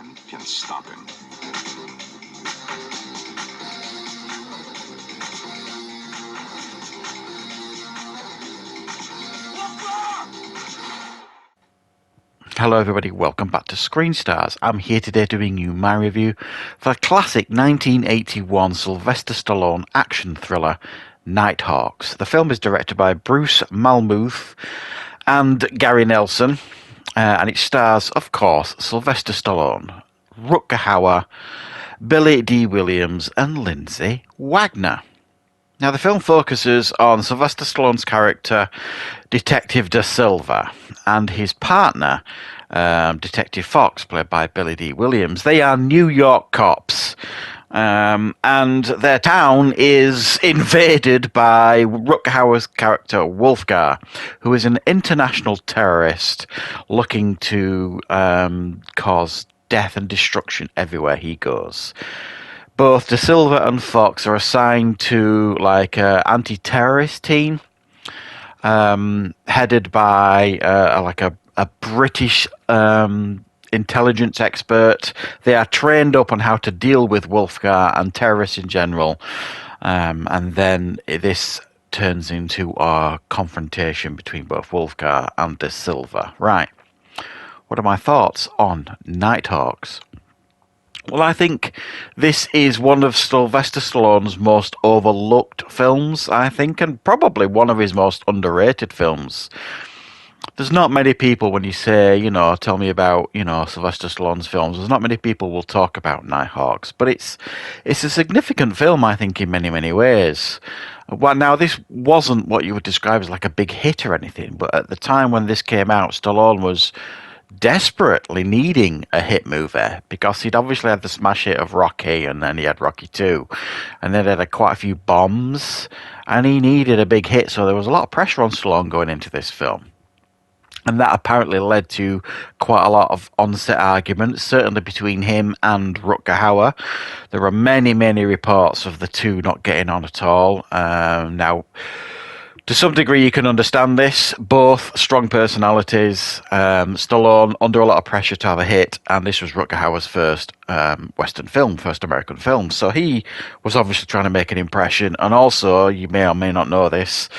man. Can't stop him. Hello everybody, welcome back to Screenstars. I'm here today doing you my review for the classic 1981 Sylvester Stallone action thriller, Nighthawks. The film is directed by Bruce Malmuth and Gary Nelson, and it stars, of course, Sylvester Stallone, Rutger Hauer, Billy D. Williams and Lindsay Wagner. Now, the film focuses on Sylvester Stallone's character, Detective Da Silva, and his partner, Detective Fox, played by Billy D. Williams. They are New York cops, and their town is invaded by Rutger Hauer's character, Wolfgar, who is an international terrorist looking to cause death and destruction everywhere he goes. Both Da Silva and Fox are assigned to like an anti-terrorist team, headed by a British intelligence expert. They are trained up on how to deal with Wolfgar and terrorists in general, and then this turns into a confrontation between both Wolfgar and Da Silva. Right. What are my thoughts on Nighthawks? Well, I think this is one of Sylvester Stallone's most overlooked films, I think, and probably one of his most underrated films. There's not many people, when you say, tell me about, Sylvester Stallone's films, there's not many people will talk about Nighthawks, but it's a significant film, I think, in many, many ways. Well, now, this wasn't what you would describe as like a big hit or anything, but at the time when this came out, Stallone was desperately needing a hit movie because he'd obviously had the smash hit of Rocky, and then he had Rocky 2, and then he had quite a few bombs, and he needed a big hit, so there was a lot of pressure on Stallone going into this film. And that apparently led to quite a lot of on-set arguments, certainly between him and Rutger Hauer. There were many, many reports of the two not getting on at all. Now, to some degree, you can understand this. Both strong personalities. Stallone under a lot of pressure to have a hit, and this was Rutger Hauer's first Western film, first American film. So he was obviously trying to make an impression. And also, you may or may not know this,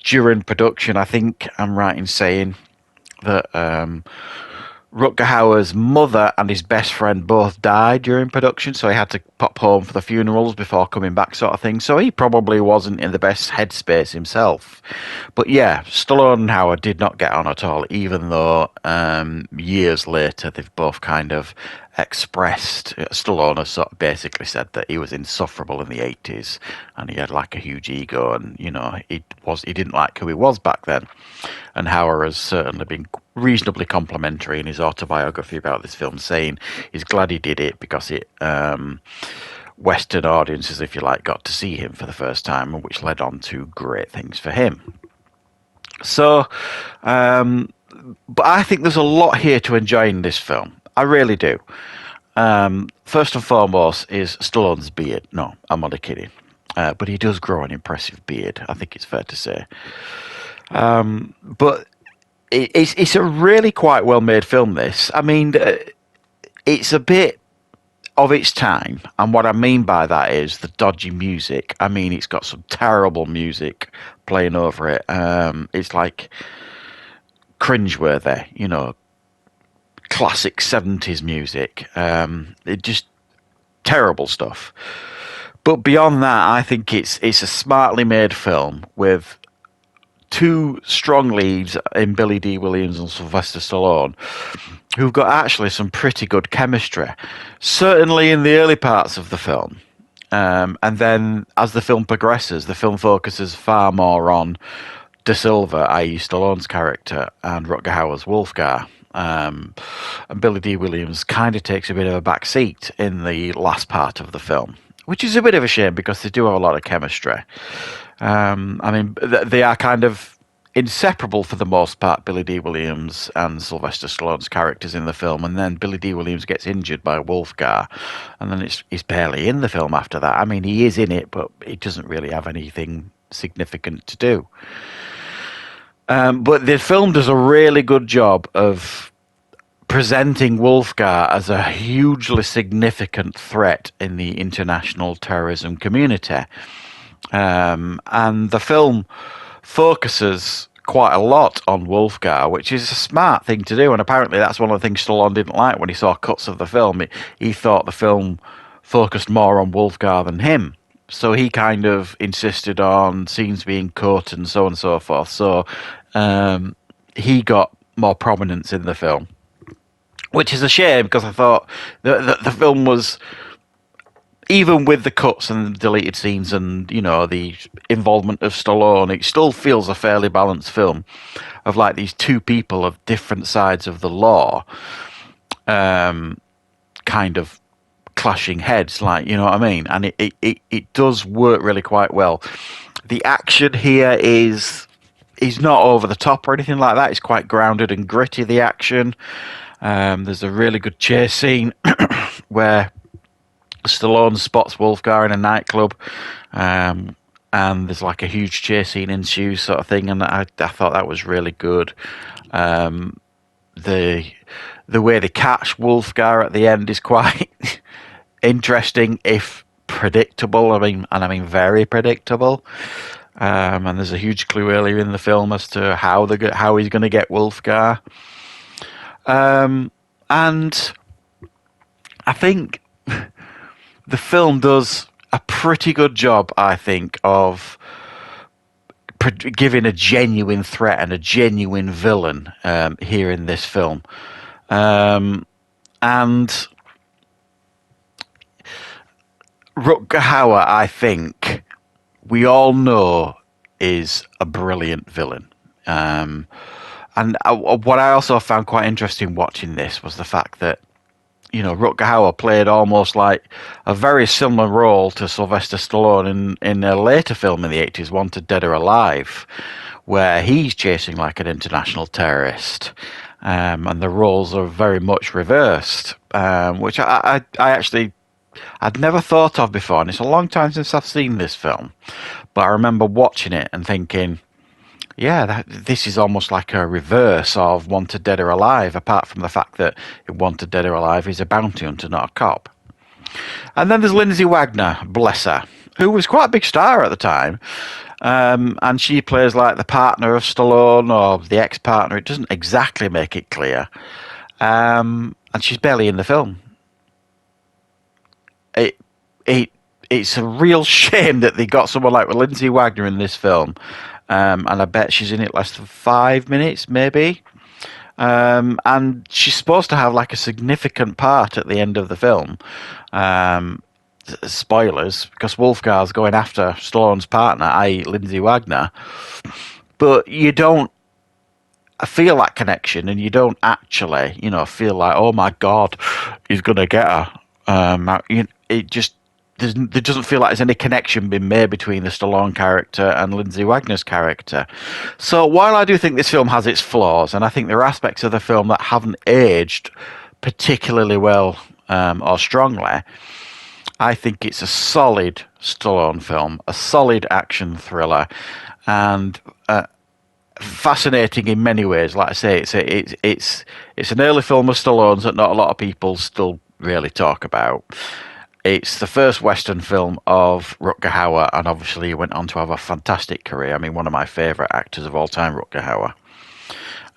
during production, I think I'm right in saying that Rutger Hauer's mother and his best friend both died during production, so he had to pop home for the funerals before coming back, sort of thing. So he probably wasn't in the best headspace himself. But yeah, Stallone and Hauer did not get on at all, even though years later they've both kind of expressed. Stallone has sort of basically said that he was insufferable in the 80s and he had like a huge ego, and he didn't like who he was back then. And Hauer has certainly been reasonably complimentary in his autobiography about this film, saying he's glad he did it because it Western audiences, if you like, got to see him for the first time, which led on to great things for him. So, but I think there's a lot here to enjoy in this film. I really do. First and foremost is Stallone's beard. No, I'm only kidding. But he does grow an impressive beard, I think it's fair to say. But it's a really quite well-made film, this. I mean, it's a bit of its time, and what I mean by that is the dodgy music. I mean, it's got some terrible music playing over it. It's like cringeworthy, classic 70s music. It just terrible stuff. But beyond that, I think it's a smartly made film with two strong leads in Billy D. Williams and Sylvester Stallone, who've got actually some pretty good chemistry, certainly in the early parts of the film. And then as the film progresses, the film focuses far more on Da Silva, i.e. Stallone's character, and Rutger Hauer's Wolfgar. And Billy D. Williams kind of takes a bit of a back seat in the last part of the film, which is a bit of a shame because they do have a lot of chemistry. I mean, they are kind of inseparable for the most part, Billy D. Williams and Sylvester Stallone's characters in the film, and then Billy D. Williams gets injured by Wolfgar, and then he's barely in the film after that. I mean, he is in it, but he doesn't really have anything significant to do. But the film does a really good job of presenting Wolfgar as a hugely significant threat in the international terrorism community. And the film focuses quite a lot on Wolfgar, which is a smart thing to do. And apparently that's one of the things Stallone didn't like when he saw cuts of the film. He thought the film focused more on Wolfgar than him. So he kind of insisted on scenes being cut and so on and so forth. So he got more prominence in the film, which is a shame because I thought the film was, even with the cuts and the deleted scenes and, you know, the involvement of Stallone, it still feels a fairly balanced film of like these two people of different sides of the law, kind of clashing heads, like, you know what I mean? And it does work really quite well. The action here is not over the top or anything like that. It's quite grounded and gritty, the action. There's a really good chase scene where Stallone spots Wolfgar in a nightclub, and there's like a huge chase scene ensues, sort of thing, and I thought that was really good. The way they catch Wolfgar at the end is quite interesting, if predictable. I mean very predictable. And there's a huge clue earlier in the film as to how he's going to get Wolfgar. And I think the film does a pretty good job, I think, of giving a genuine threat and a genuine villain here in this film. And Rutger Hauer, I think, we all know is a brilliant villain. And what I also found quite interesting watching this was the fact that, you know, Rutger Hauer played almost like a very similar role to Sylvester Stallone in a later film in the 80s, Wanted Dead or Alive, where he's chasing like an international terrorist. And the roles are very much reversed, which I actually, I'd never thought of before. And it's a long time since I've seen this film. But I remember watching it and thinking, yeah, this is almost like a reverse of Wanted Dead or Alive, apart from the fact that Wanted Dead or Alive is a bounty hunter, not a cop. And then there's Lindsay Wagner, bless her, who was quite a big star at the time. And she plays like the partner of Stallone or the ex-partner. It doesn't exactly make it clear. And she's barely in the film. It's a real shame that they got someone like Lindsay Wagner in this film. And I bet she's in it less than 5 minutes, maybe. And she's supposed to have like a significant part at the end of the film. Spoilers, because Wolfgar's going after Stallone's partner, i.e. Lindsay Wagner. But you don't feel that connection, and you don't actually, you know, feel like, oh my God, he's going to get her. It just, there doesn't feel like there's any connection being made between the Stallone character and Lindsay Wagner's character. So while I do think this film has its flaws, and I think there are aspects of the film that haven't aged particularly well or strongly, I think it's a solid Stallone film, a solid action thriller, and fascinating in many ways. Like I say, it's an early film of Stallone's that not a lot of people still really talk about. It's the first Western film of Rutger Hauer, and obviously he went on to have a fantastic career. I mean, one of my favourite actors of all time, Rutger Hauer.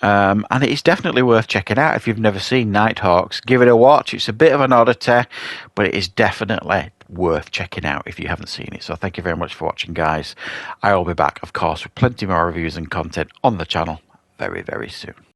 And it is definitely worth checking out if you've never seen Nighthawks. Give it a watch. It's a bit of an oddity, but it is definitely worth checking out if you haven't seen it. So thank you very much for watching, guys. I will be back, of course, with plenty more reviews and content on the channel very, very soon.